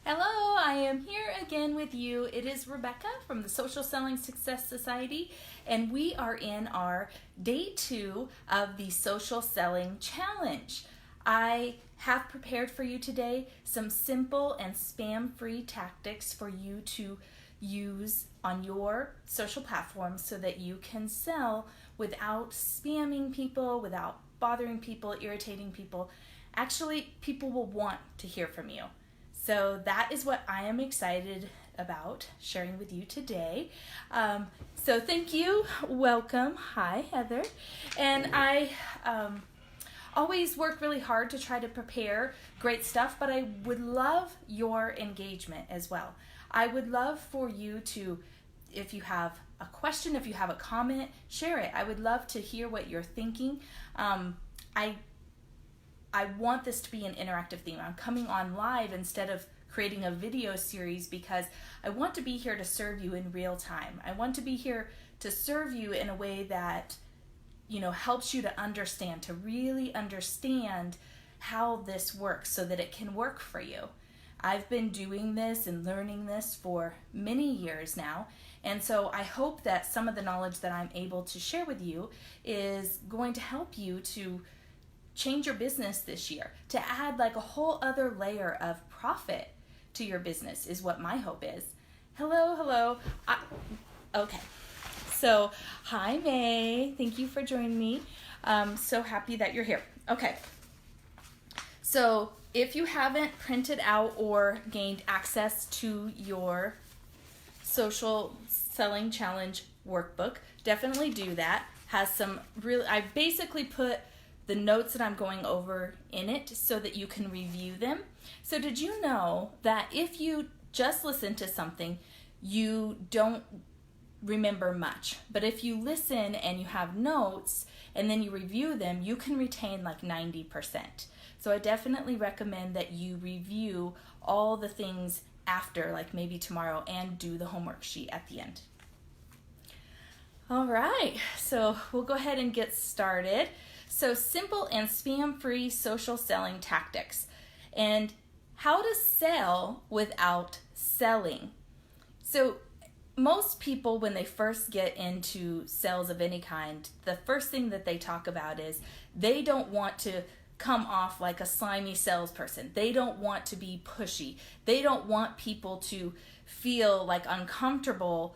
Hello, I am here again with you. It is Rebecca from the Social Selling Success Society, and we are in our day 2 of the Social Selling Challenge. I have prepared for you today some simple and spam-free tactics for you to use on your social platforms so that you can sell without spamming people, without bothering people, irritating people. Actually, people will want to hear from you. So that is what I am excited about sharing with you today. So thank you. Welcome. Hi, Heather. And I always work really hard to try to prepare great stuff, but I would love your engagement as well. I would love for you to, if you have a question, if you have a comment, share it. I would love to hear what you're thinking. I want this to be an interactive theme. I'm coming on live instead of creating a video series because I want to be here to serve you in real time. I want to be here to serve you in a way that, helps you to understand, to really understand how this works so that it can work for you. I've been doing this and learning this for many years now, and so I hope that some of the knowledge that I'm able to share with you is going to help you to change your business this year, to add like a whole other layer of profit to your business is what my hope is. Hello. Okay. So, hi May. Thank you for joining me. So happy that you're here. Okay. So, if you haven't printed out or gained access to your Social Selling Challenge workbook, definitely do that. I basically put the notes that I'm going over in it so that you can review them. So did you know that if you just listen to something, you don't remember much? But if you listen and you have notes and then you review them, you can retain like 90%. So I definitely recommend that you review all the things after, like maybe tomorrow, and do the homework sheet at the end. All right, so we'll go ahead and get started. So simple and spam-free social selling tactics and how to sell without selling. So most people, when they first get into sales of any kind, the first thing that they talk about is they don't want to come off like a slimy salesperson. They don't want to be pushy. They don't want people to feel like uncomfortable,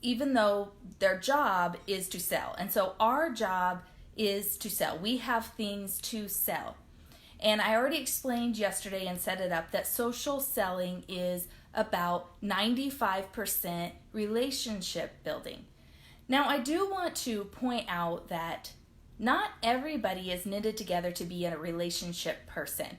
even though their job is to sell. And so our job is to sell. We have things to sell. And I already explained yesterday and set it up that social selling is about 95% relationship building. Now, I do want to point out that not everybody is knitted together to be a relationship person.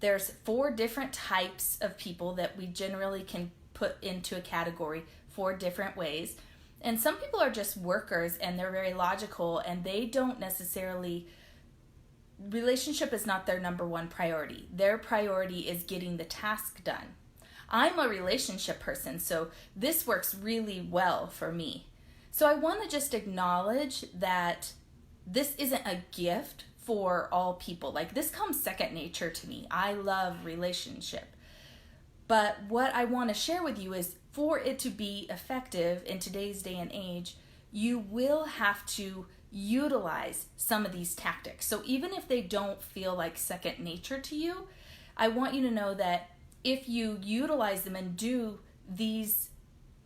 There's 4 different types of people that we generally can put into a category 4 different ways. And some people are just workers and they're very logical and they don't necessarily, relationship is not their number 1 priority. Their priority is getting the task done. I'm a relationship person, so this works really well for me. So I want to just acknowledge that this isn't a gift for all people. Like, this comes second nature to me. I love relationship. But what I want to share with you is, for it to be effective in today's day and age, you will have to utilize some of these tactics. So even if they don't feel like second nature to you, I want you to know that if you utilize them and do these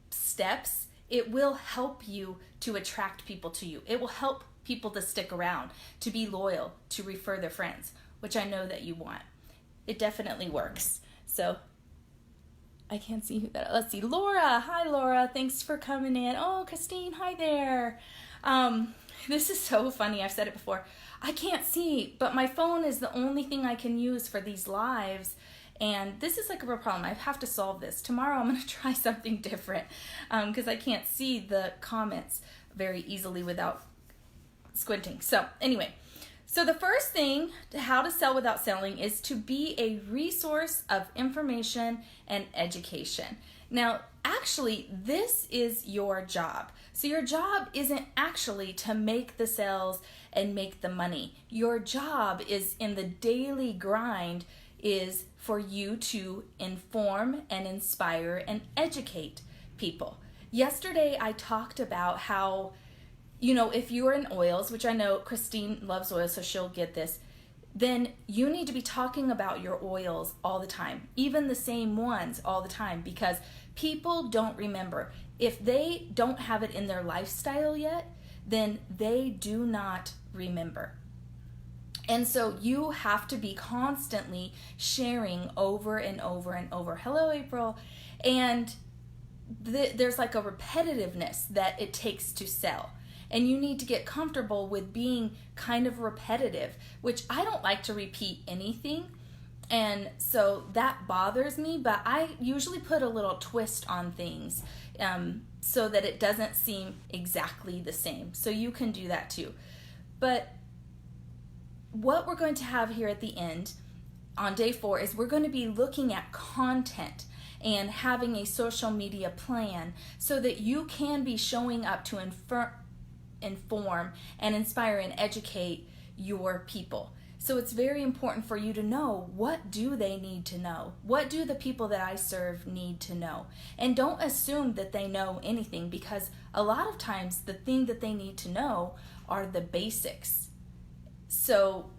steps, it will help you to attract people to you. It will help people to stick around, to be loyal, to refer their friends, which I know that you want. It definitely works. So I can't see who that. Let's see. Laura. Hi, Laura. Thanks for coming in. Oh, Christine. Hi there. This is so funny. I've said it before. I can't see, but my phone is the only thing I can use for these lives. And this is like a real problem. I have to solve this. Tomorrow I'm going to try something different because I can't see the comments very easily without squinting. So anyway. So the first thing, how to sell without selling, is to be a resource of information and education. Now, actually, this is your job. So your job isn't actually to make the sales and make the money. Your job is in the daily grind is for you to inform and inspire and educate people. Yesterday, I talked about how, if you're in oils, which I know Christine loves oils, so she'll get this, then you need to be talking about your oils all the time, even the same ones all the time, because people don't remember. If they don't have it in their lifestyle yet, then they do not remember. And so you have to be constantly sharing over and over and over. Hello, April. And there's like a repetitiveness that it takes to sell. And you need to get comfortable with being kind of repetitive, which I don't like to repeat anything. And so that bothers me, but I usually put a little twist on things so that it doesn't seem exactly the same. So you can do that too. But what we're going to have here at the end on day 4 is we're going to be looking at content and having a social media plan so that you can be showing up to inform and inspire and educate your people. So it's very important for you to know, what do they need to know? What do the people that I serve need to know? And don't assume that they know anything, because a lot of times the thing that they need to know are the basics. So,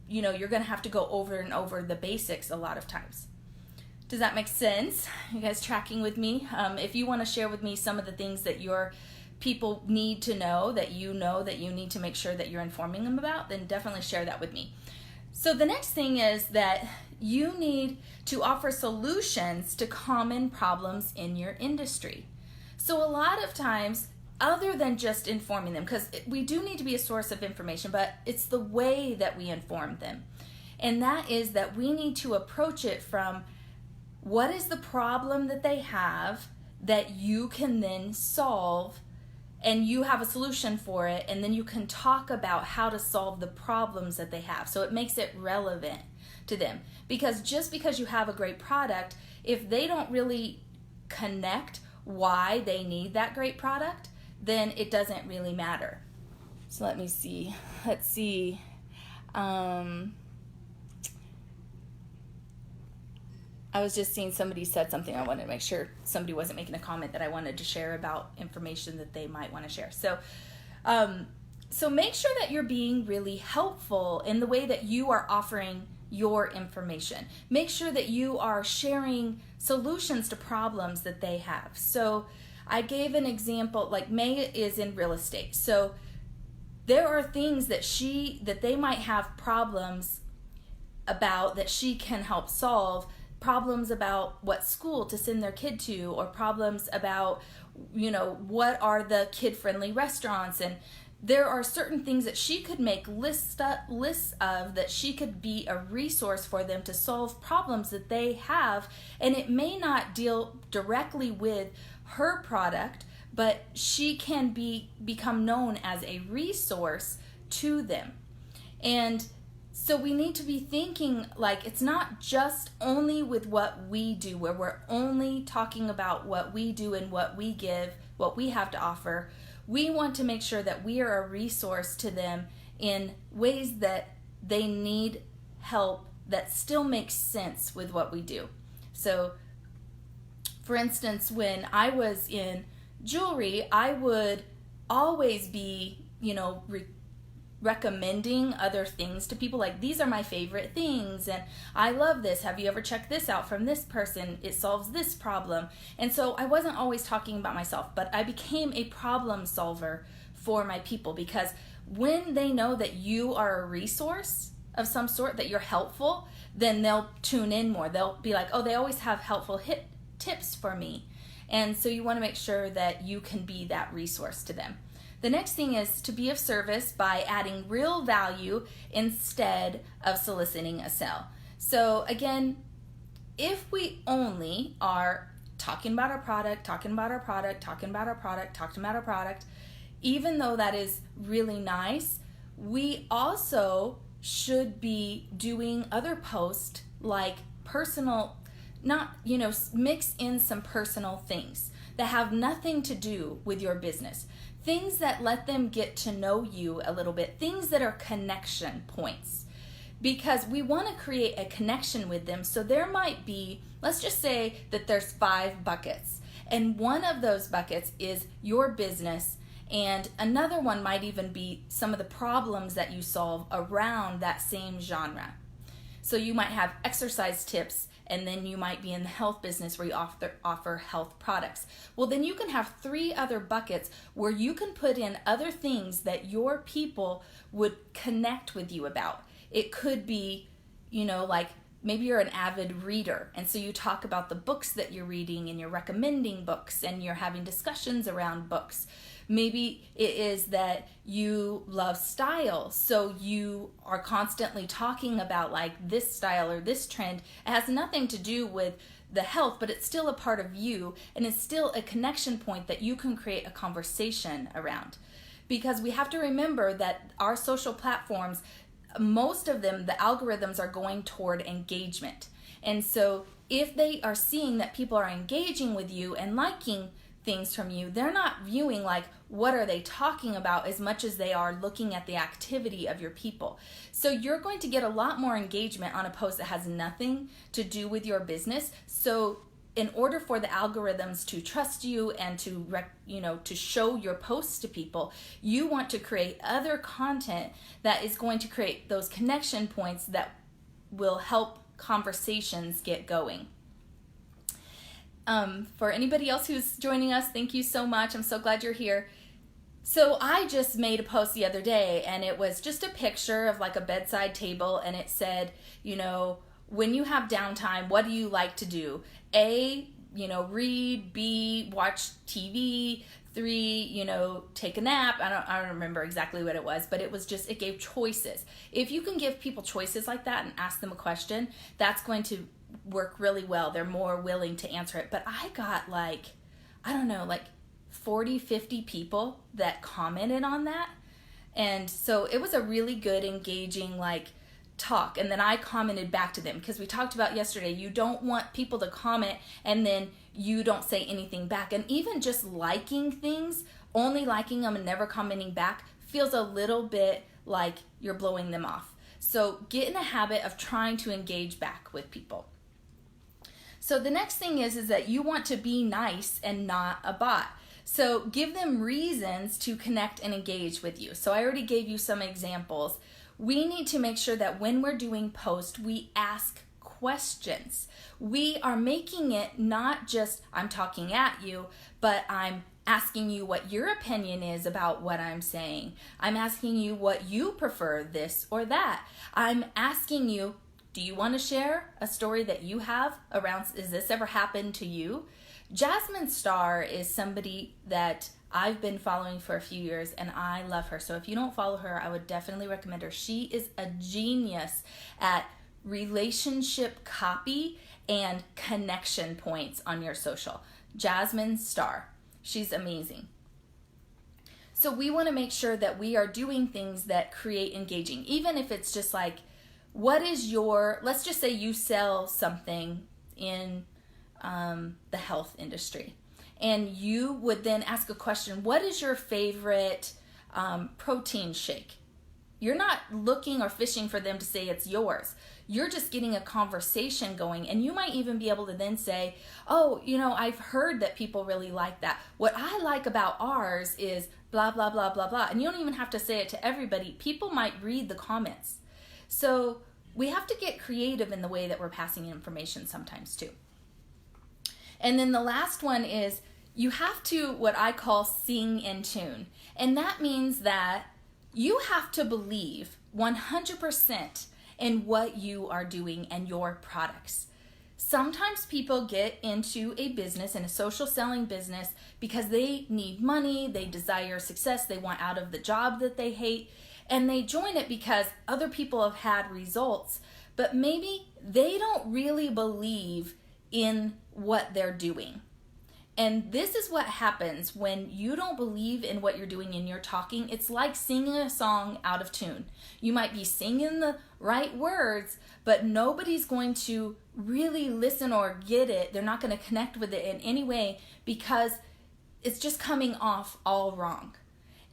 you're going to have to go over and over the basics a lot of times. Does that make sense? You guys tracking with me? If you want to share with me some of the things that your people need to know that you need to make sure that you're informing them about, then definitely share that with me. So the next thing is that you need to offer solutions to common problems in your industry. So a lot of times, other than just informing them, because we do need to be a source of information, but it's the way that we inform them. And that is that we need to approach it from, what is the problem that they have that you can then solve, and you have a solution for it, and then you can talk about how to solve the problems that they have. So it makes it relevant to them. Because just because you have a great product, if they don't really connect why they need that great product, then it doesn't really matter. So let me see. Let's see. I was just seeing somebody said something. I wanted to make sure somebody wasn't making a comment that I wanted to share about information that they might want to share. So make sure that you're being really helpful in the way that you are offering your information. Make sure that you are sharing solutions to problems that they have. So I gave an example, like May is in real estate. So there are things that they might have problems about that she can help solve. Problems about what school to send their kid to, or problems about, what are the kid-friendly restaurants. And there are certain things that she could make lists of, that she could be a resource for them to solve problems that they have. And it may not deal directly with her product, but she can become known as a resource to them. And so we need to be thinking, like, it's not just only with what we do, where we're only talking about what we do and what we give, what we have to offer. We want to make sure that we are a resource to them in ways that they need help that still makes sense with what we do. So, for instance, when I was in jewelry, I would always be, recommending other things to people, like, these are my favorite things and I love this, have you ever checked this out from this person, it solves this problem. And so I wasn't always talking about myself, but I became a problem solver for my people, because when they know that you are a resource of some sort, that you're helpful, then they'll tune in more. They'll be like, oh, they always have helpful tips for me. And so you want to make sure that you can be that resource to them. The next thing is to be of service by adding real value instead of soliciting a sale. So again, if we only are talking about our product, even though that is really nice, we also should be doing other posts like personal, mix in some personal things that have nothing to do with your business. Things that let them get to know you a little bit. Things that are connection points. because we want to create a connection with them. So there might be, let's just say that there's 5 buckets, and one of those buckets is your business, and another one might even be some of the problems that you solve around that same genre. So you might have exercise tips, and then you might be in the health business where you offer health products. Well, then you can have 3 other buckets where you can put in other things that your people would connect with you about. It could be, like maybe you're an avid reader, and so you talk about the books that you're reading, and you're recommending books, and you're having discussions around books. Maybe it is that you love style, so you are constantly talking about like this style or this trend. It has nothing to do with the health, but it's still a part of you, and it's still a connection point that you can create a conversation around. Because we have to remember that our social platforms, most of them, the algorithms are going toward engagement. And so if they are seeing that people are engaging with you and liking things from you, they're not viewing like what are they talking about as much as they are looking at the activity of your people. So you're going to get a lot more engagement on a post that has nothing to do with your business. So in order for the algorithms to trust you and to to show your posts to people, you want to create other content that is going to create those connection points that will help conversations get going. For anybody else who's joining us, thank you so much. I'm so glad you're here. So I just made a post the other day, and it was just a picture of like a bedside table, and it said, when you have downtime, what do you like to do? A, read. B, watch TV. 3, take a nap. I don't remember exactly what it was, but it gave choices. If you can give people choices like that and ask them a question, that's going to work really well. They're more willing to answer it. But I got like 40, 50 people that commented on that. And so it was a really good, engaging talk. And then I commented back to them, because we talked about yesterday, you don't want people to comment and then you don't say anything back. And even just liking things, only liking them and never commenting back, feels a little bit like you're blowing them off. So get in a habit of trying to engage back with people. So the next thing is that you want to be nice and not a bot. So give them reasons to connect and engage with you. So I already gave you some examples. We need to make sure that when we're doing posts, we ask questions. We are making it not just I'm talking at you, but I'm asking you what your opinion is about what I'm saying. I'm asking you what you prefer, this or that. I'm asking you, do you want to share a story that you have around, has this ever happened to you? Jasmine Star is somebody that I've been following for a few years, and I love her. So if you don't follow her, I would definitely recommend her. She is a genius at relationship copy and connection points on your social. Jasmine Star. She's amazing. So we want to make sure that we are doing things that create engaging, even if it's just like, let's just say you sell something in the health industry. And you would then ask a question, what is your favorite protein shake? You're not looking or fishing for them to say it's yours. You're just getting a conversation going. And you might even be able to then say, oh, I've heard that people really like that. What I like about ours is blah, blah, blah, blah, blah. And you don't even have to say it to everybody. People might read the comments. So we have to get creative in the way that we're passing information sometimes too. And then the last one is you have to, what I call, sing in tune. And that means that you have to believe 100% in what you are doing and your products. Sometimes people get into a business, in a social selling business, because they need money, they desire success, they want out of the job that they hate, and they join it because other people have had results, but maybe they don't really believe in what they're doing. And this is what happens when you don't believe in what you're doing and you're talking. It's like singing a song out of tune. You might be singing the right words, but nobody's going to really listen or get it. They're not going to connect with it in any way because it's just coming off all wrong.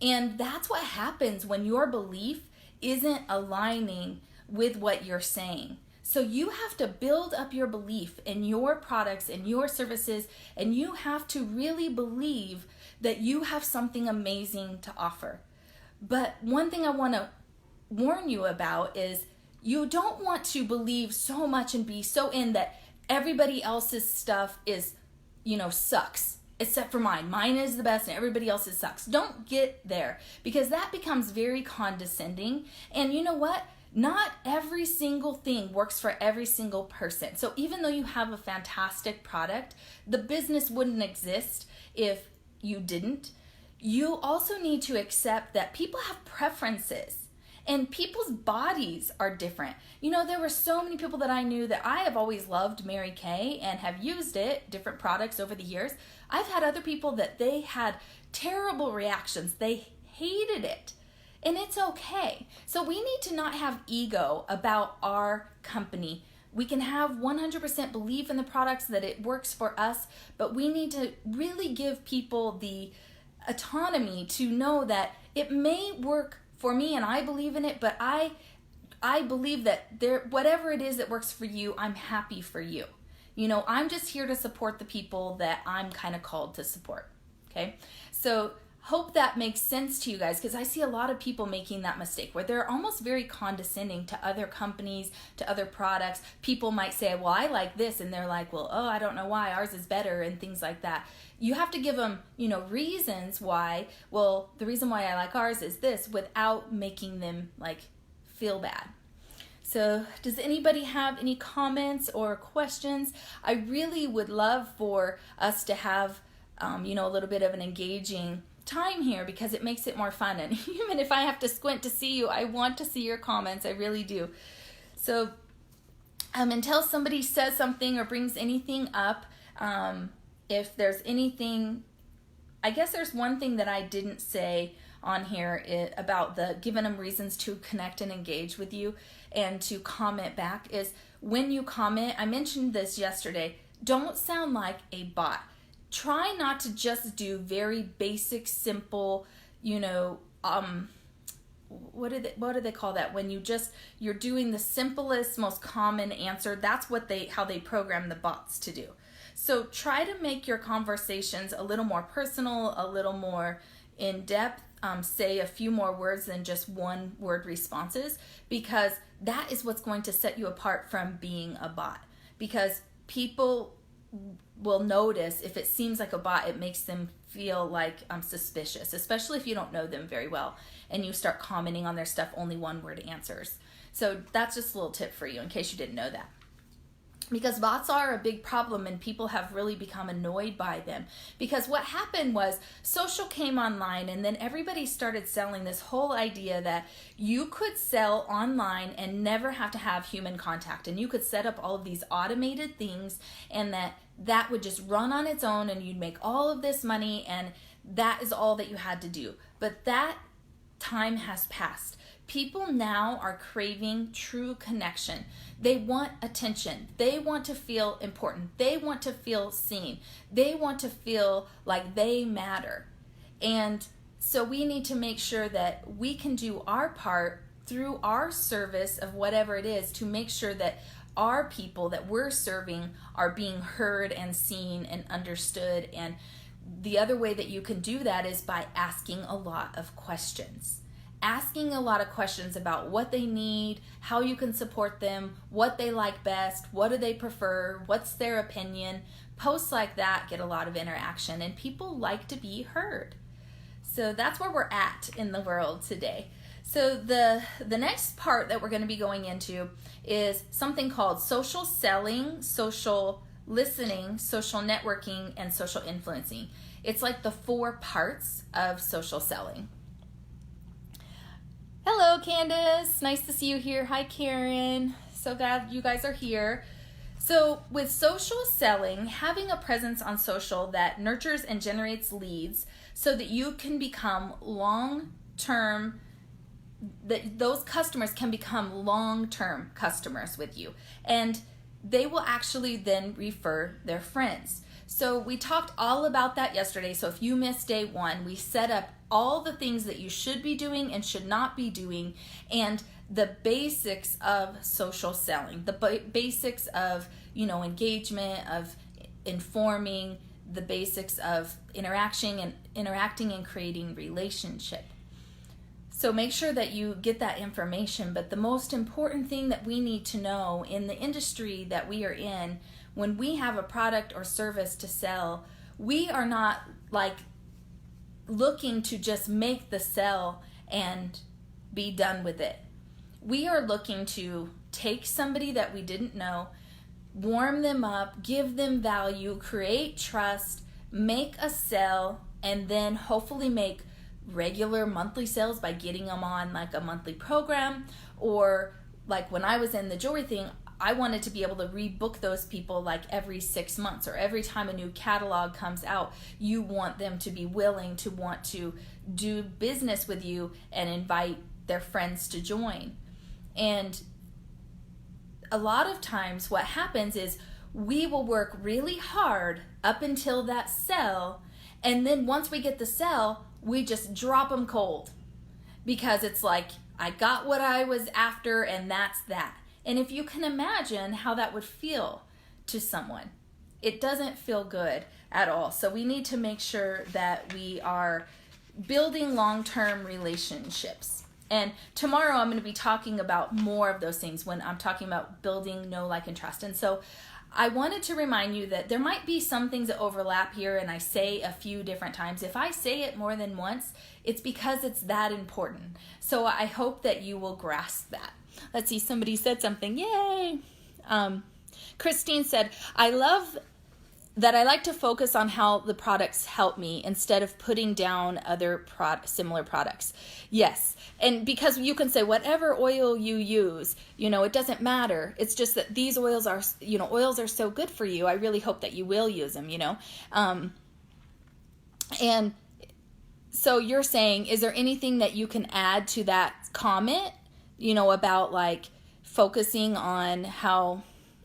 And that's what happens when your belief isn't aligning with what you're saying. So you have to build up your belief in your products and your services, and you have to really believe that you have something amazing to offer. But one thing I want to warn you about is you don't want to believe so much and be so in that everybody else's stuff is, sucks, except for mine. Mine is the best and everybody else's sucks. Don't get there, because that becomes very condescending. And you know what? Not every single thing works for every single person. So even though you have a fantastic product, the business wouldn't exist if you didn't. You also need to accept that people have preferences. And people's bodies are different. There were so many people that I knew that I have always loved Mary Kay and have used different products over the years. I've had other people that they had terrible reactions. They hated it. And it's okay. So we need to not have ego about our company. We can have 100% belief in the products that it works for us, but we need to really give people the autonomy to know that it may work for me and I believe in it, but I believe that whatever it is that works for you, I'm happy for you. I'm just here to support the people that I'm kind of called to support. Okay? So hope that makes sense to you guys, because I see a lot of people making that mistake where they're almost very condescending to other companies, to other products. People might say, well, I like this, and they're like, well, I don't know why, ours is better, and things like that. You have to give them, reasons why. Well, the reason why I like ours is this, without making them feel bad. So does anybody have any comments or questions? I really would love for us to have, a little bit of an engaging time here, because it makes it more fun. And even if I have to squint to see you, I want to see your comments. I really do. So until somebody says something or brings anything up, if there's anything, I guess there's one thing that I didn't say on here about the giving them reasons to connect and engage with you and to comment back is when you comment, I mentioned this yesterday, don't sound like a bot. Try not to just do very basic, simple, what do they call that? When you're doing the simplest, most common answer. That's how they program the bots to do. So try to make your conversations a little more personal, a little more in depth. Say a few more words than just one word responses, because that is what's going to set you apart from being a bot. Because people will notice if it seems like a bot, it makes them feel like suspicious, especially if you don't know them very well and you start commenting on their stuff, only one word answers. So that's just a little tip for you in case you didn't know that. Because bots are a big problem and people have really become annoyed by them. Because what happened was social came online and then everybody started selling this whole idea that you could sell online and never have to have human contact. And you could set up all of these automated things and that would just run on its own and you'd make all of this money and that is all that you had to do. But that time has passed. People now are craving true connection. They want attention. They want to feel important. They want to feel seen. They want to feel like they matter. And so we need to make sure that we can do our part through our service of whatever it is to make sure that our people that we're serving are being heard and seen and understood. And the other way that you can do that is by asking a lot of questions. Asking a lot of questions about what they need, how you can support them, what they like best, what do they prefer, what's their opinion. Posts like that get a lot of interaction and people like to be heard. So that's where we're at in the world today. So the next part that we're going to be going into is something called social selling, social listening, social networking, and social influencing. It's like the 4 parts of social selling. Hello, Candace. Nice to see you here. Hi, Karen. So glad you guys are here. So with social selling, having a presence on social that nurtures and generates leads so that you can become long-term, that those customers can become long-term customers with you. And they will actually then refer their friends. So we talked all about that yesterday. So if you missed day 1, we set up all the things that you should be doing and should not be doing. And the basics of social selling, the basics of, engagement, of informing, the basics of interacting and creating relationship. So make sure that you get that information. But the most important thing that we need to know in the industry that we are in, when we have a product or service to sell, we are not like looking to just make the sell and be done with it. We are looking to take somebody that we didn't know, warm them up, give them value, create trust, make a sell, and then hopefully make regular monthly sales by getting them on like a monthly program. Or like when I was in the jewelry thing, I wanted to be able to rebook those people like every 6 months, or every time a new catalog comes out, you want them to be willing to want to do business with you and invite their friends to join. And a lot of times what happens is we will work really hard up until that sell, and then once we get the sell, we just drop them cold, because it's like, I got what I was after and that's that. And if you can imagine how that would feel to someone, it doesn't feel good at all. So we need to make sure that we are building long-term relationships. And tomorrow I'm going to be talking about more of those things when I'm talking about building know, like, and trust. And so I wanted to remind you that there might be some things that overlap here, and I say a few different times. If I say it more than once, it's because it's that important. So I hope that you will grasp that. Let's see, somebody said something. Yay! Christine said, I love that I like to focus on how the products help me instead of putting down other similar products. Yes, and because you can say whatever oil you use, it doesn't matter. It's just that these oils are, oils are so good for you. I really hope that you will use them, And so you're saying, is there anything that you can add to that comment, about like focusing on how...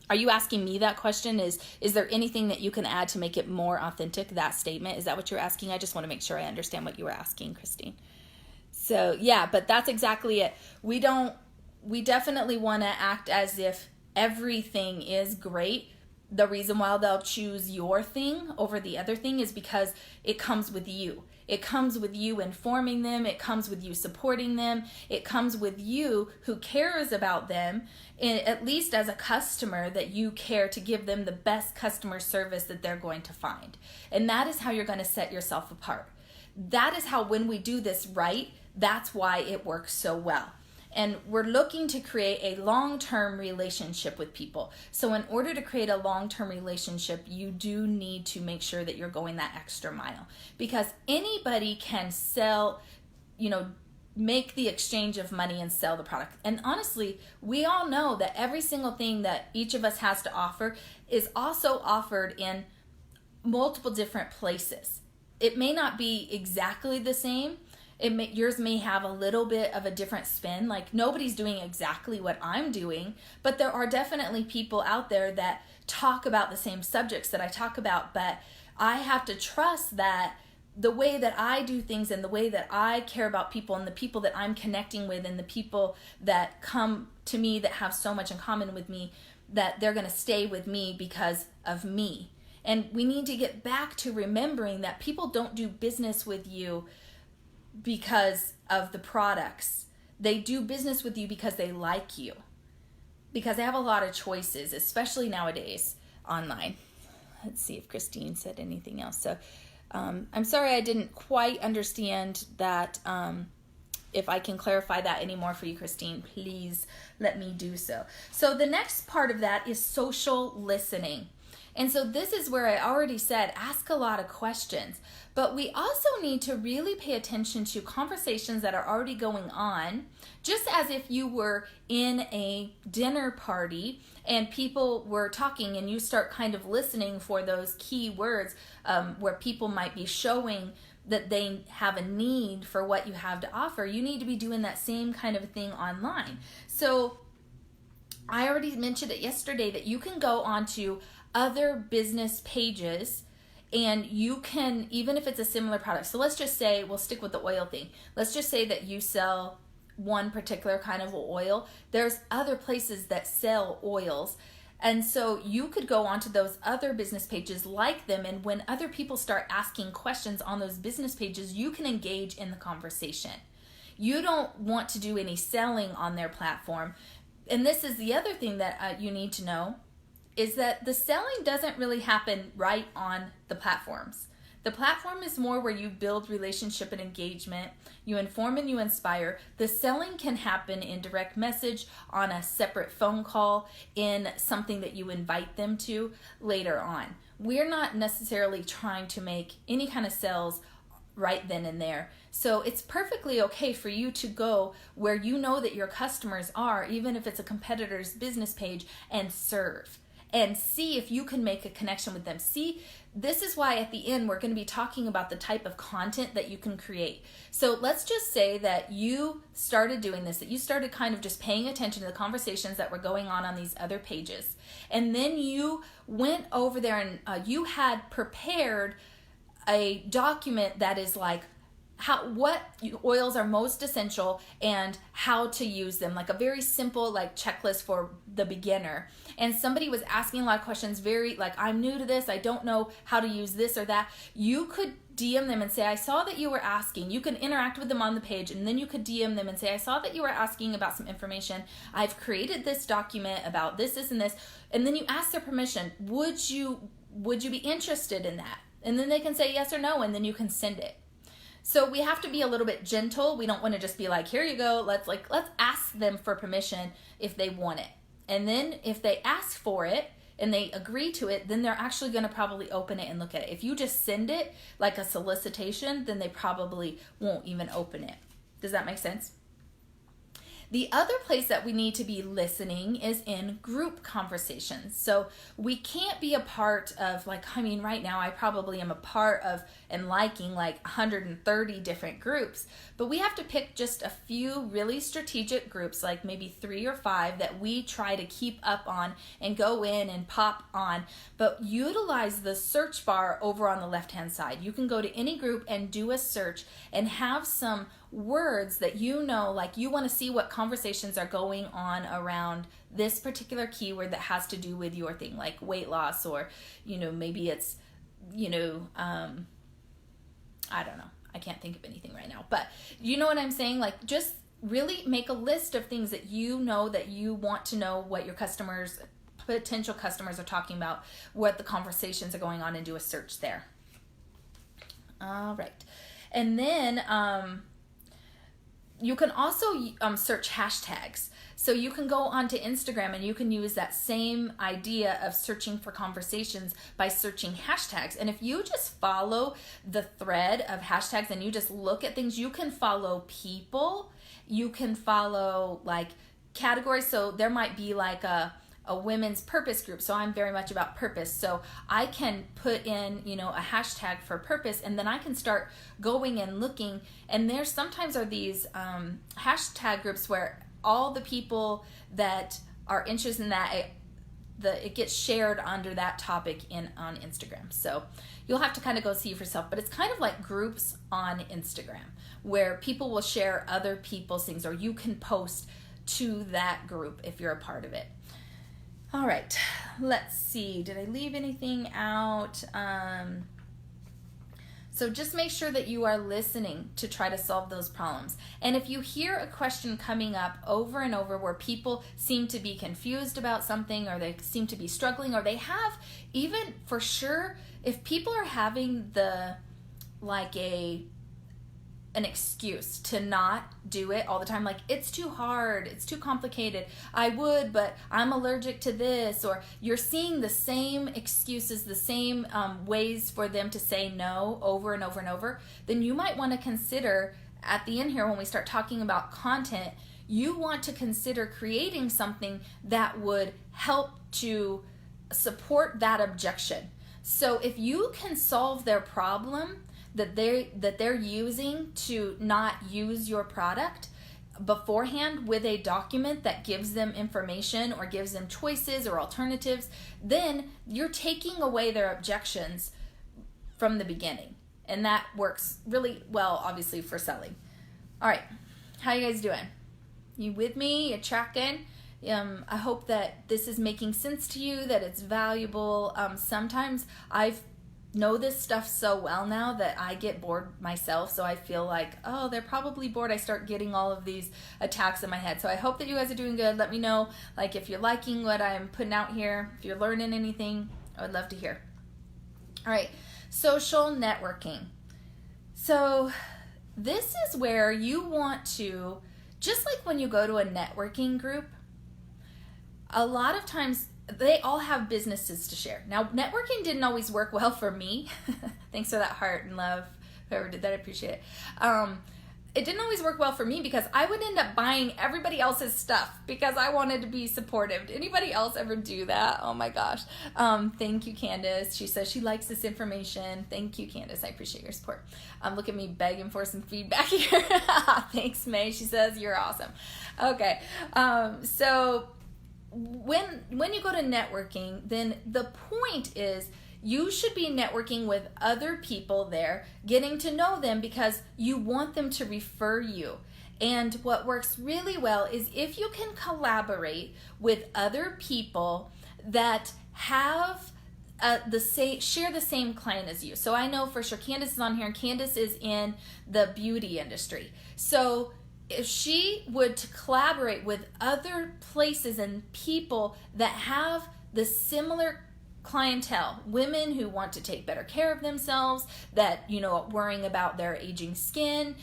Are you asking me that question? Is there anything that you can add to make it more authentic, that statement? Is that what you're asking? I just want to make sure I understand what you were asking, Christine. So yeah, but that's exactly it. We definitely want to act as if everything is great. The reason why they'll choose your thing over the other thing is because it comes with you. It comes with you informing them. It comes with you supporting them. It comes with you who cares about them, at least as a customer, that you care to give them the best customer service that they're going to find. And that is how you're going to set yourself apart. That is how, when we do this right, that's why it works so well. And we're looking to create a long-term relationship with people. So in order to create a long-term relationship, you do need to make sure that you're going that extra mile. Because anybody can sell, make the exchange of money and sell the product. And honestly, we all know that every single thing that each of us has to offer is also offered in multiple different places. It may not be exactly the same. Yours may have a little bit of a different spin. Like, nobody's doing exactly what I'm doing, but there are definitely people out there that talk about the same subjects that I talk about. But I have to trust that the way that I do things and the way that I care about people and the people that I'm connecting with and the people that come to me that have so much in common with me, that they're going to stay with me because of me. And we need to get back to remembering that people don't do business with you because of the products. They do business with you because they like you, because they have a lot of choices, especially nowadays online. Let's see if Christine said anything else. So I'm sorry I didn't quite understand that. If I can clarify that anymore for you, Christine, please let me do so. So the next part of that is social listening. And so this is where I already said, ask a lot of questions. But we also need to really pay attention to conversations that are already going on, just as if you were in a dinner party and people were talking and you start kind of listening for those key words where people might be showing that they have a need for what you have to offer. You need to be doing that same kind of thing online. So I already mentioned it yesterday that you can go onto other business pages and you can, even if it's a similar product. So let's just say, we'll stick with the oil thing. Let's just say that you sell one particular kind of oil. There's other places that sell oils. And so you could go onto those other business pages, like them, and when other people start asking questions on those business pages, you can engage in the conversation. You don't want to do any selling on their platform. And this is the other thing that you need to know, is that the selling doesn't really happen right on the platforms. The platform is more where you build relationship and engagement, you inform and you inspire. The selling can happen in direct message, on a separate phone call, in something that you invite them to later on. We're not necessarily trying to make any kind of sales right then and there. So it's perfectly okay for you to go where you know that your customers are, even if it's a competitor's business page, and serve and see if you can make a connection with them. See, this is why at the end we're going to be talking about the type of content that you can create. So let's just say that you started doing this, that you started kind of just paying attention to the conversations that were going on these other pages. And then you went over there and you had prepared a document that is like what oils are most essential and how to use them, like a very simple like checklist for the beginner. And somebody was asking a lot of questions, very like, I'm new to this, I don't know how to use this or that. You could DM them and say, I saw that you were asking. You can interact with them on the page, and then you could DM them and say, I saw that you were asking about some information. I've created this document about this, and this. And then you ask their permission. Would you be interested in that? And then they can say yes or no, and then you can send it. So we have to be a little bit gentle. We don't want to just be like, here you go. Let's ask them for permission if they want it. And then if they ask for it and they agree to it, then they're actually going to probably open it and look at it. If you just send it like a solicitation, then they probably won't even open it. Does that make sense? The other place that we need to be listening is in group conversations. So we can't be a part of, right now I probably am a part of and liking like 130 different groups, but we have to pick just a few really strategic groups, like maybe 3 or 5 that we try to keep up on and go in and pop on, but utilize the search bar over on the left-hand side. You can go to any group and do a search and have some words that you know, like you want to see what conversations are going on around this particular keyword that has to do with your thing, like weight loss, or maybe it's I don't know, I can't think of anything right now, but you know what I'm saying. Like, just really make a list of things that you know that you want to know what your potential customers are talking about, what the conversations are going on, and do a search there. All right. And then you can also search hashtags. So you can go onto Instagram and you can use that same idea of searching for conversations by searching hashtags. And if you just follow the thread of hashtags and you just look at things, you can follow people, you can follow like categories. So there might be like a women's purpose group. So I'm very much about purpose. So I can put in, a hashtag for purpose, and then I can start going and looking. And there sometimes are these hashtag groups where all the people that are interested in that, it gets shared under that topic on Instagram. So you'll have to kind of go see for yourself, but it's kind of like groups on Instagram where people will share other people's things, or you can post to that group if you're a part of it. All right, let's see. Did I leave anything out? So just make sure that you are listening to try to solve those problems. And if you hear a question coming up over and over where people seem to be confused about something, or they seem to be struggling, or they have, even for sure, if people are having an excuse to not do it all the time, like it's too hard, it's too complicated, I would, but I'm allergic to this, or you're seeing the same excuses, the same ways for them to say no over and over and over, then you might want to consider at the end here, when we start talking about content, you want to consider creating something that would help to support that objection. So if you can solve their problem that they're using to not use your product beforehand with a document that gives them information or gives them choices or alternatives, then you're taking away their objections from the beginning. And that works really well, obviously, for selling. All right, how you guys doing? You with me? You tracking? I hope that this is making sense to you, that it's valuable. Sometimes I know this stuff so well now that I get bored myself, so I feel like, oh, they're probably bored. I start getting all of these attacks in my head. So I hope that you guys are doing good. Let me know, like, if you're liking what I'm putting out here, if you're learning anything. I would love to hear. All right, social networking. So this is where you want to, just like when you go to a networking group, a lot of times they all have businesses to share. Now, networking didn't always work well for me. Thanks for that heart and love. Whoever did that, I appreciate it. It didn't always work well for me because I would end up buying everybody else's stuff because I wanted to be supportive. Did anybody else ever do that? Oh my gosh. Thank you, Candace. She says she likes this information. Thank you, Candace. I appreciate your support. Look at me begging for some feedback here. Thanks, May. She says you're awesome. Okay. So when you go to networking, then the point is you should be networking with other people there, getting to know them because you want them to refer you. And what works really well is if you can collaborate with other people that have share the same client as you. So I know for sure Candace is on here, and Candace is in the beauty industry. So if she would to collaborate with other places and people that have the similar clientele, women who want to take better care of themselves, that, worrying about their aging skin,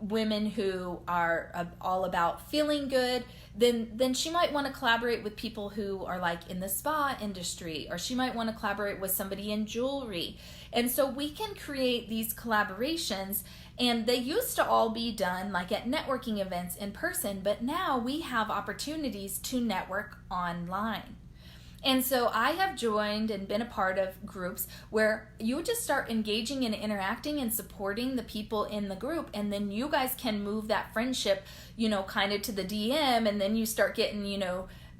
women who are all about feeling good, then she might want to collaborate with people who are like in the spa industry, or she might want to collaborate with somebody in jewelry. And so we can create these collaborations, and they used to all be done like at networking events in person, but now we have opportunities to network online. And so I have joined and been a part of groups where you just start engaging and interacting and supporting the people in the group, and then you guys can move that friendship, kind of to the DM, and then you start getting,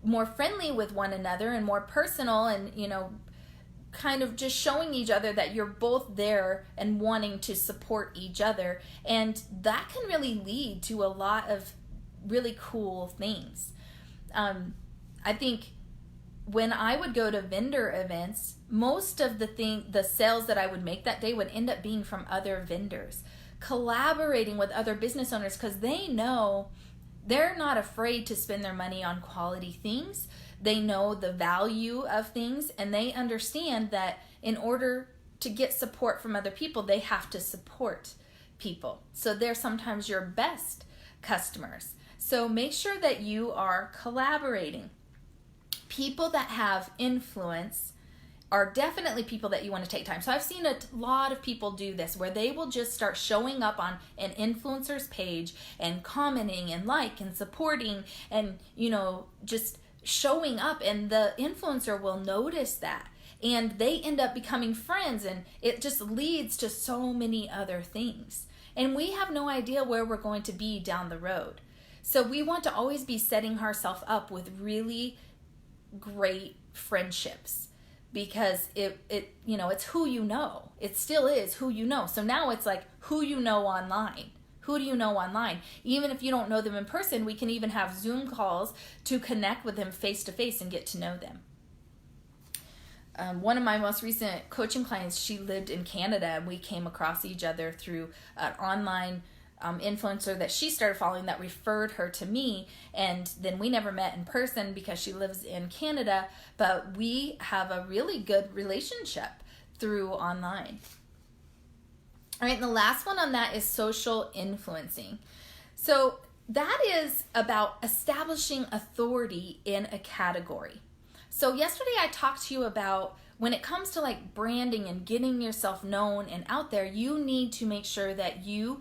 more friendly with one another and more personal, and, kind of just showing each other that you're both there and wanting to support each other. And that can really lead to a lot of really cool things. I think when I would go to vendor events, most of the sales that I would make that day would end up being from other vendors, collaborating with other business owners, because they know they're not afraid to spend their money on quality things. They know the value of things, and they understand that in order to get support from other people, they have to support people. So they're sometimes your best customers. So make sure that you are collaborating. People that have influence are definitely people that you want to take time. So I've seen a lot of people do this, where they will just start showing up on an influencer's page and commenting and and supporting and, just showing up, and the influencer will notice that, and they end up becoming friends, and it just leads to so many other things. And we have no idea where we're going to be down the road. So we want to always be setting ourselves up with really great friendships, because it's who you know. It still is who you know. So now it's like who you know online. Who do you know online? Even if you don't know them in person, we can even have Zoom calls to connect with them face to face and get to know them. One of my most recent coaching clients, she lived in Canada, and we came across each other through an online influencer that she started following that referred her to me, and then we never met in person because she lives in Canada, but we have a really good relationship through online. All right, and the last one on that is social influencing. So that is about establishing authority in a category. So yesterday I talked to you about when it comes to like branding and getting yourself known and out there, you need to make sure that you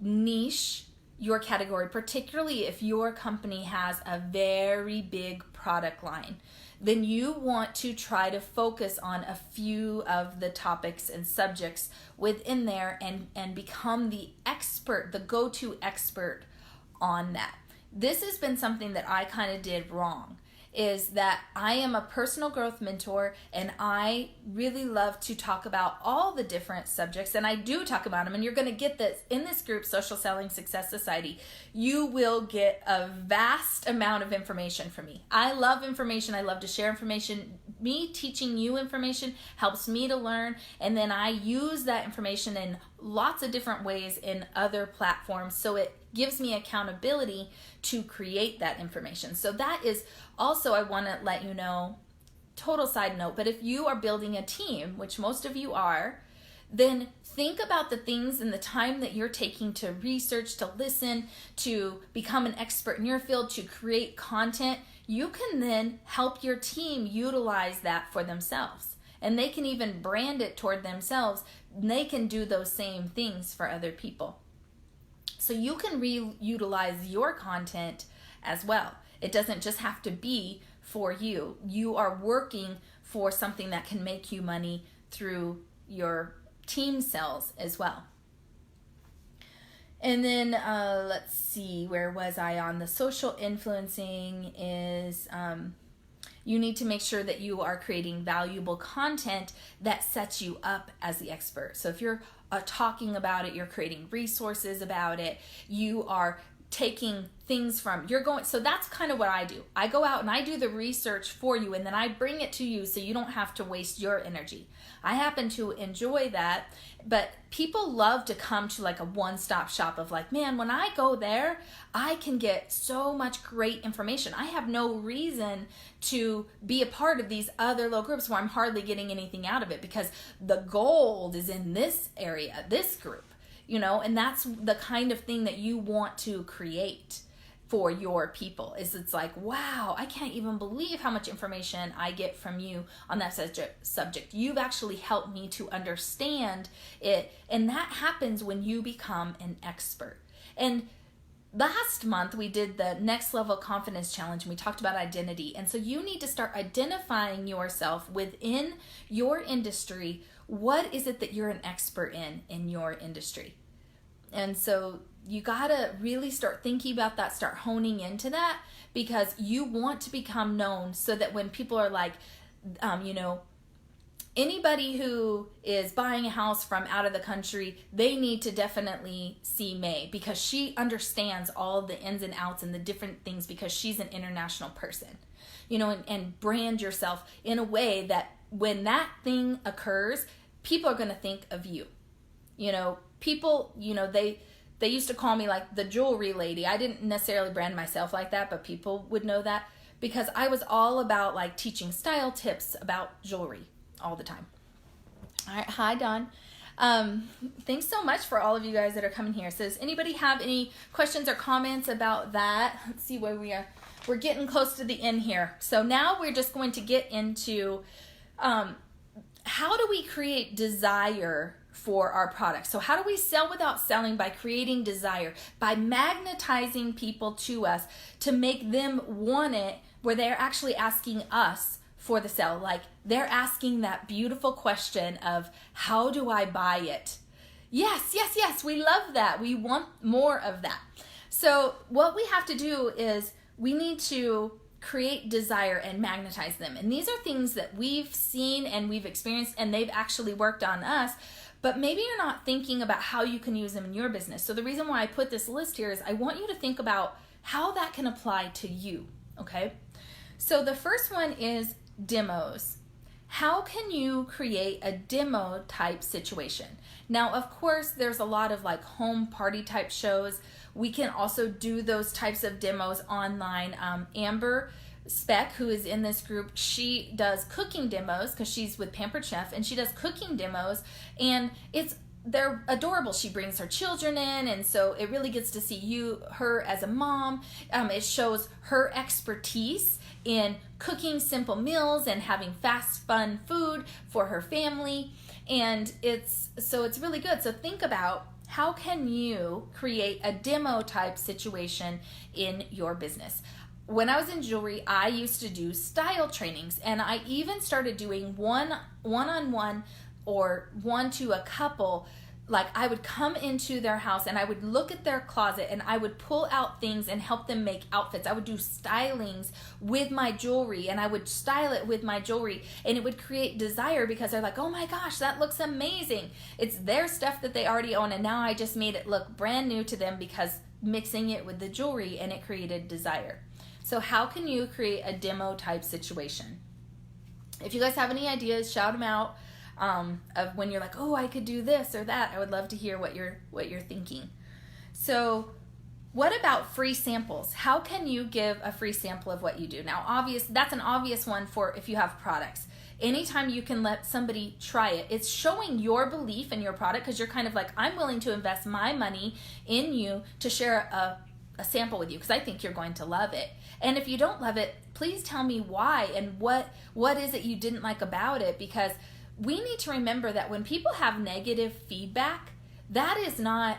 niche your category, particularly if your company has a very big product line. Then you want to try to focus on a few of the topics and subjects within there and become the expert, the go-to expert on that. This has been something that I kind of did wrong. is that I am a personal growth mentor, and I really love to talk about all the different subjects, and I do talk about them, and you're going to get this in this group, Social Selling Success Society. You will get a vast amount of information from me. I love information. I love to share information. Me teaching you information helps me to learn, and then I use that information in lots of different ways in other platforms, so it gives me accountability to create that information. So that is also, I want to let you know, total side note, but if you are building a team, which most of you are, then think about the things and the time that you're taking to research, to listen, to become an expert in your field, to create content. You can then help your team utilize that for themselves. And they can even brand it toward themselves. They can do those same things for other people. So you can reutilize your content as well. It doesn't just have to be for you. You are working for something that can make you money through your team sales as well. And then let's see, where was I on the social influencing is you need to make sure that you are creating valuable content that sets you up as the expert. So if you're talking about it, you're creating resources about it, you are taking things from, so that's kind of what I do. I go out and I do the research for you, and then I bring it to you so you don't have to waste your energy. I happen to enjoy that, but people love to come to like a one-stop shop of like, man, when I go there, I can get so much great information. I have no reason to be a part of these other little groups where I'm hardly getting anything out of it, because the gold is in this area, this group. And that's the kind of thing that you want to create for your people. It's like, wow, I can't even believe how much information I get from you on that subject. You've actually helped me to understand it. And that happens when you become an expert. And last month we did the Next Level Confidence Challenge, and we talked about identity. And so you need to start identifying yourself within your industry. What is it that you're an expert in your industry? And so you gotta really start thinking about that, start honing into that, because you want to become known so that when people are like, anybody who is buying a house from out of the country, they need to definitely see May, because she understands all the ins and outs and the different things, because she's an international person, and brand yourself in a way that when that thing occurs, people are going to think of you. People, they used to call me like the jewelry lady. I didn't necessarily brand myself like that, but people would know that because I was all about like teaching style tips about jewelry all the time. All right. Hi, Don. Thanks so much for all of you guys that are coming here. So does anybody have any questions or comments about that? Let's see where we are. We're getting close to the end here. So now we're just going to get into how do we create desire for our products? So how do we sell without selling? By creating desire, by magnetizing people to us to make them want it, where they're actually asking us for the sale. Like they're asking that beautiful question of, how do I buy it? Yes, yes, yes. We love that. We want more of that. So what we have to do is we need to create desire and magnetize them. And these are things that we've seen and we've experienced, and they've actually worked on us, but maybe you're not thinking about how you can use them in your business. So the reason why I put this list here is I want you to think about how that can apply to you, okay? So the first one is demos. How can you create a demo type situation? Now, of course, there's a lot of like home party type shows. We can also do those types of demos online. Amber Speck, who is in this group, she does cooking demos because she's with Pampered Chef, and she does cooking demos, and they're adorable. She brings her children in, and so it really gets to see her as a mom. It shows her expertise in cooking simple meals and having fast, fun food for her family, and it's really good. So think about, how can you create a demo type situation in your business? When I was in jewelry, I used to do style trainings, and I even started doing one-on-one or one to a couple like I would come into their house and I would look at their closet and I would pull out things and help them make outfits. I would do stylings with my jewelry and I would style it with my jewelry, and it would create desire because they're like, oh my gosh, that looks amazing. It's their stuff that they already own, and now I just made it look brand new to them because mixing it with the jewelry, and it created desire. So how can you create a demo type situation? If you guys have any ideas, shout them out. Of when you're like, oh, I could do this or that. I would love to hear what you're thinking. So what about free samples? How can you give a free sample of what you do? Now, that's an obvious one for if you have products. Anytime you can let somebody try it, it's showing your belief in your product, because you're kind of like, I'm willing to invest my money in you to share a sample with you because I think you're going to love it. And if you don't love it, please tell me why and what is it you didn't like about it, because we need to remember that when people have negative feedback, that is not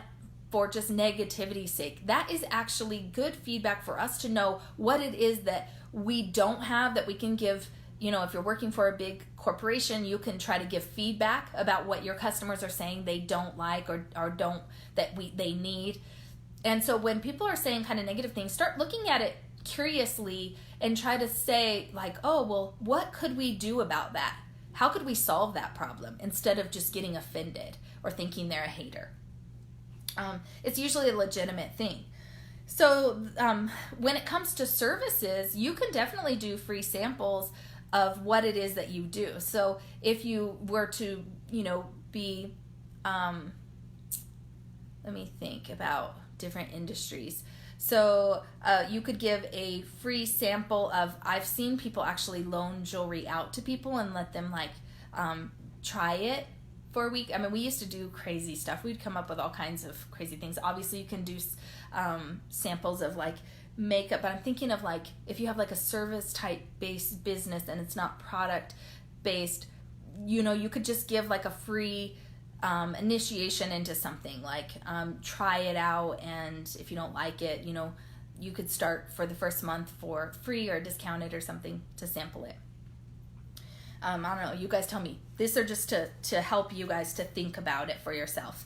for just negativity's sake. That is actually good feedback for us to know what it is that we don't have that we can give. You know, if you're working for a big corporation, you can try to give feedback about what your customers are saying they don't like or they need. And so when people are saying kind of negative things, start looking at it curiously and try to say like, oh, well, what could we do about that? How could we solve that problem instead of just getting offended or thinking they're a hater? It's usually a legitimate thing. So when it comes to services, you can definitely do free samples of what it is that you do. So if you were to, be, let me think about different industries. So you could give a free sample of, I've seen people actually loan jewelry out to people and let them try it for a week. I mean, we used to do crazy stuff. We'd come up with all kinds of crazy things. Obviously you can do samples of makeup, but I'm thinking of if you have a service type based business and it's not product based, you could just give a free initiation into something, try it out, and if you don't like it, you could start for the first month for free or discounted or something to sample it. I don't know, you guys tell me. These are just to help you guys to think about it for yourself.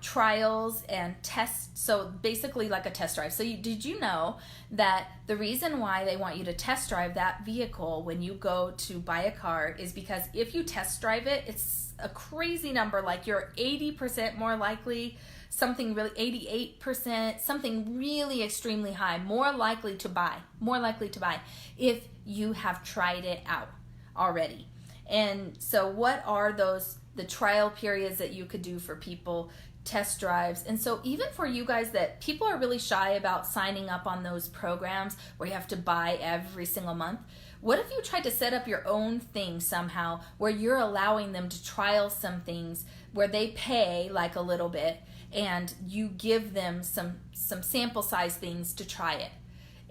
Trials and tests, so basically like a test drive. So did you know that the reason why they want you to test drive that vehicle when you go to buy a car is because if you test drive it, it's a crazy number, you're 80% more likely, something really 88%, something really extremely high, more likely to buy if you have tried it out already. And so what are the trial periods that you could do for people, test drives? And so even for you guys that people are really shy about signing up on those programs where you have to buy every single month, what if you tried to set up your own thing somehow where you're allowing them to trial some things where they pay a little bit and you give them some sample size things to try it,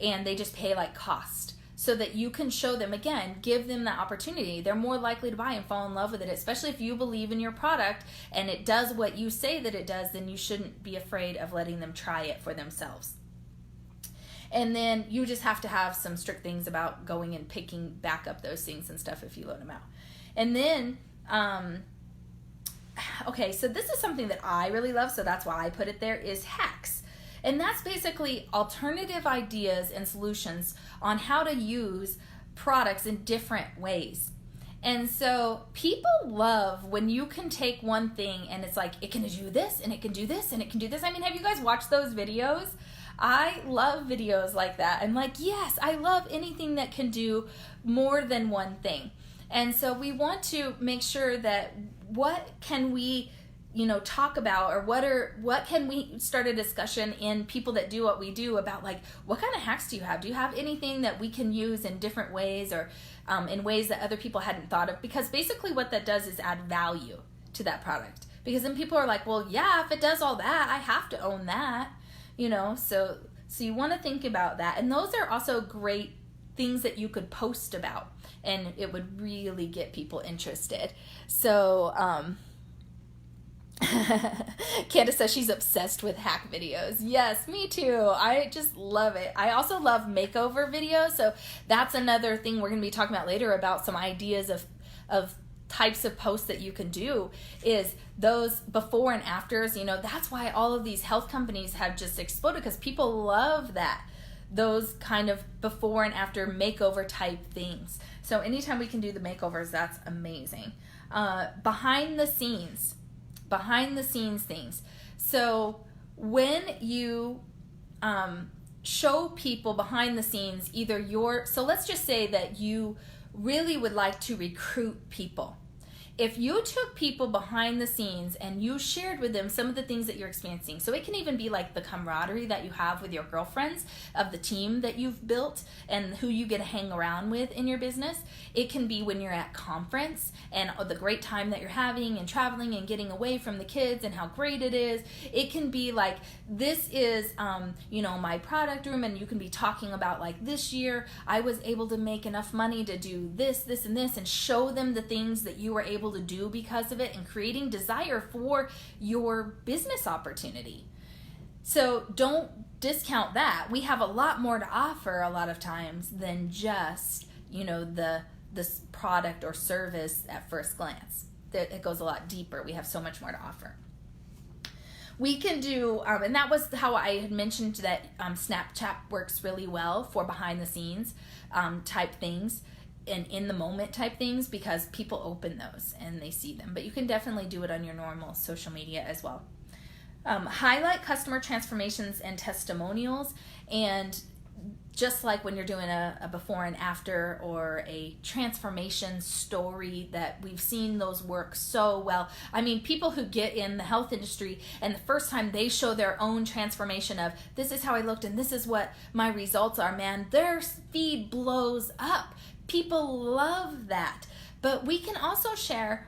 and they just pay cost, so that you can show them, again, give them the opportunity. They're more likely to buy and fall in love with it, especially if you believe in your product and it does what you say that it does. Then you shouldn't be afraid of letting them try it for themselves. And then you just have to have some strict things about going and picking back up those things and stuff if you loan them out. And then, okay, so this is something that I really love, so that's why I put it there, is hacks. And that's basically alternative ideas and solutions on how to use products in different ways. And so people love when you can take one thing and it's it can do this and it can do this and it can do this. I mean, have you guys watched those videos? I love videos like that. I'm yes, I love anything that can do more than one thing. And so we want to make sure that what can we talk about, or what can we start a discussion in people that do what we do about what kind of hacks do you have? Do you have anything that we can use in different ways, or in ways that other people hadn't thought of? Because basically what that does is add value to that product. Because then people are well, yeah, if it does all that, I have to own that. So you want to think about that. And those are also great things that you could post about, and it would really get people interested. So Candace says she's obsessed with hack videos. Yes, me too. I just love it. I also love makeover videos. So that's another thing we're going to be talking about later, about some ideas of types of posts that you can do is those before and afters. That's why all of these health companies have just exploded, because people love that, those kind of before and after makeover type things. So anytime we can do the makeovers, that's amazing. Behind the scenes things. So when you show people behind the scenes, so let's just say that you really would like to recruit people. If you took people behind the scenes and you shared with them some of the things that you're experiencing, so it can even be like the camaraderie that you have with your girlfriends of the team that you've built and who you get to hang around with in your business. It can be when you're at conference and the great time that you're having and traveling and getting away from the kids and how great it is. It can be like, this is, my product room, and you can be talking about like, this year I was able to make enough money to do this, this, and this, and show them the things that you were able to do because of it, and creating desire for your business opportunity. So don't discount that. We have a lot more to offer a lot of times than just, this product or service at first glance. It goes a lot deeper. We have so much more to offer. We can do, and that was how I had mentioned that Snapchat works really well for behind the scenes type things and in the moment type things, because people open those and they see them. But you can definitely do it on your normal social media as well. Highlight customer transformations and testimonials, and just like when you're doing a before and after or a transformation story, that we've seen those work so well. I mean, people who get in the health industry and the first time they show their own transformation of, this is how I looked and this is what my results are, man, their feed blows up. People love that. But we can also share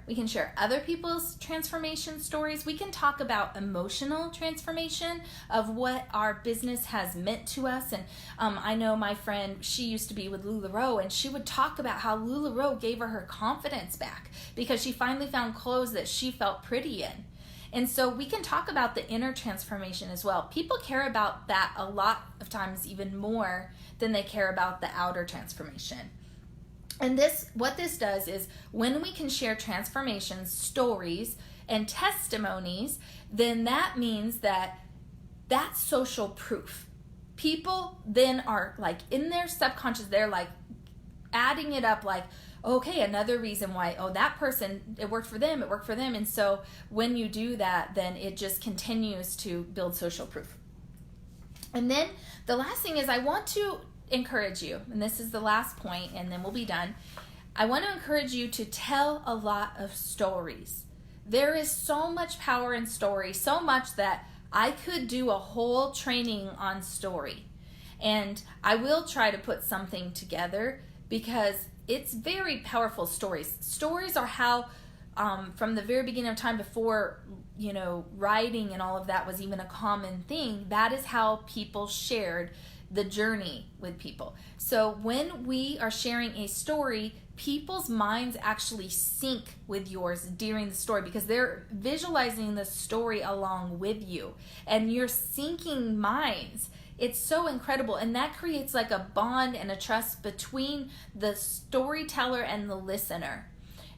other people's transformation stories. We can talk about emotional transformation of what our business has meant to us. And I know my friend, she used to be with LuLaRoe, and she would talk about how LuLaRoe gave her confidence back because she finally found clothes that she felt pretty in. And so we can talk about the inner transformation as well. People care about that a lot of times, even more than they care about the outer transformation. And what this does is, when we can share transformations, stories, and testimonies, then that means that that's social proof. People then are like, in their subconscious, they're like adding it up, like, okay, another reason why, that person, it worked for them. And so when you do that, then it just continues to build social proof. And then the last thing is, I want to encourage you, and this is the last point, and then we'll be done. I want to encourage you to tell a lot of stories. There is so much power in story, so much that I could do a whole training on story. And I will try to put something together, because it's very powerful. Stories are how, from the very beginning of time, before writing and all of that was even a common thing, that is how people shared the journey with people. So when we are sharing a story, people's minds actually sync with yours during the story, because they're visualizing the story along with you, and you're syncing minds. It's so incredible, and that creates like a bond and a trust between the storyteller and the listener.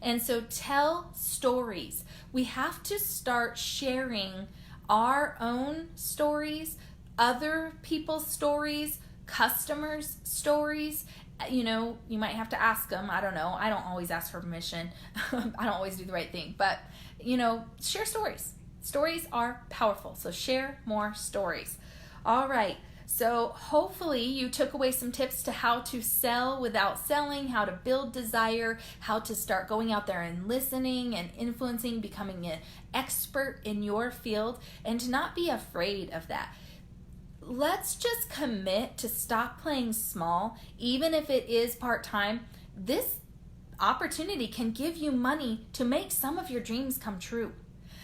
And so tell stories. We have to start sharing our own stories, other people's stories, customers' stories. You might have to ask them. I don't know. I don't always ask for permission. I don't always do the right thing. But, share stories. Stories are powerful. So share more stories. All right. So hopefully you took away some tips to how to sell without selling, how to build desire, how to start going out there and listening and influencing, becoming an expert in your field, and to not be afraid of that. Let's just commit to stop playing small, even if it is part-time. This opportunity can give you money to make some of your dreams come true.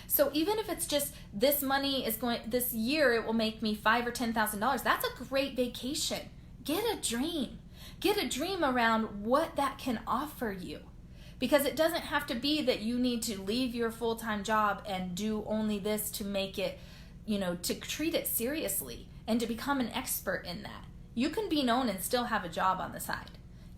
So even if it's just this year it will make me $5,000 or $10,000, that's a great vacation. Get a dream around what that can offer you. Because it doesn't have to be that you need to leave your full-time job and do only this to make it, to treat it seriously and to become an expert in that. You can be known and still have a job on the side.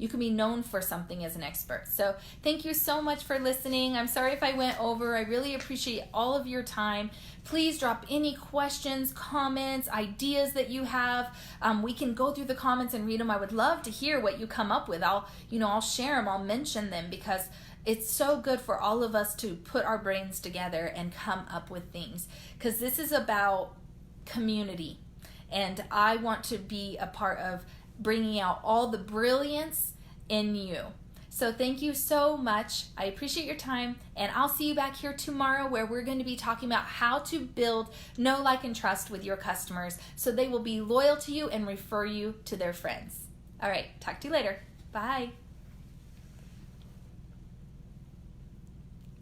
You can be known for something as an expert. So thank you so much for listening. I'm sorry if I went over. I really appreciate all of your time. Please drop any questions, comments, ideas that you have. We can go through the comments and read them. I would love to hear what you come up with. I'll share them. I'll mention them, because it's so good for all of us to put our brains together and come up with things, because this is about community, and I want to be a part of bringing out all the brilliance in you. So thank you so much. I appreciate your time, and I'll see you back here tomorrow, where we're going to be talking about how to build know, like, and trust with your customers so they will be loyal to you and refer you to their friends. All right, talk to you later. Bye.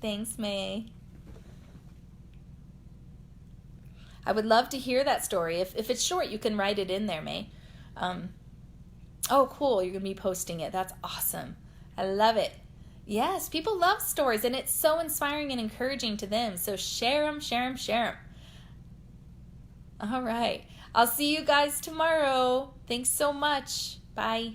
Thanks, May. I would love to hear that story. If it's short, you can write it in there, May. Oh, cool. You're going to be posting it. That's awesome. I love it. Yes, people love stories, and it's so inspiring and encouraging to them. So share them, share them, share them. All right. I'll see you guys tomorrow. Thanks so much. Bye.